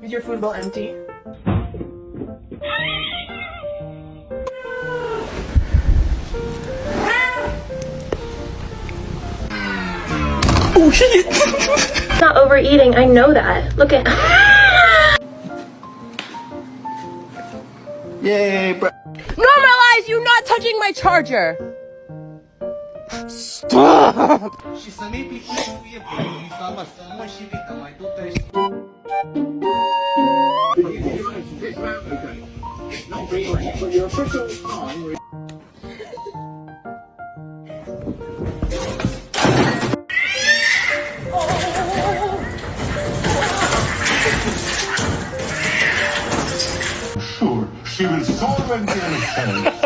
Is your food bowl empty? Oh shit! Not overeating, I know that. Look at. Yay, bro. Normalize you not touching my charger! Stop! Și să nu-i picu și fie băi, să mă și vită, mai du-te. Sure, she was so ready.